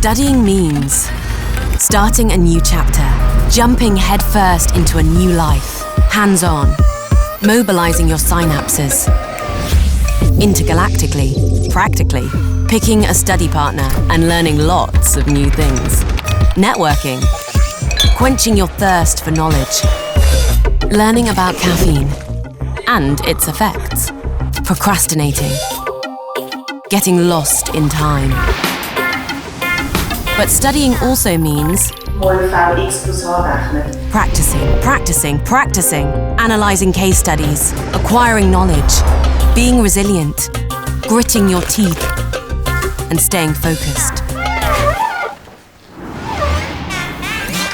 Studying means starting a new chapter, jumping headfirst into a new life, hands-on, mobilizing your synapses, intergalactically, practically, picking a study partner and learning lots of new things, networking, quenching your thirst for knowledge, learning about caffeine and its effects, procrastinating, getting lost in time. But studying also means practicing, analysing case studies, acquiring knowledge, being resilient, gritting your teeth, and staying focused.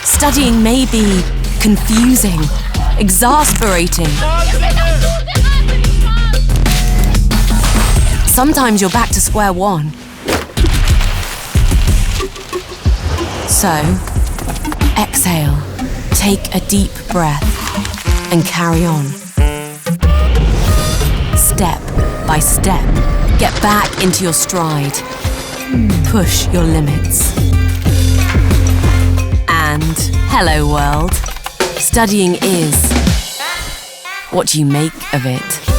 Studying may be confusing, exasperating. Sometimes you're back to square one. So, exhale, take a deep breath, and carry on. Step by step, get back into your stride. Push your limits. And hello world, studying is what you make of it.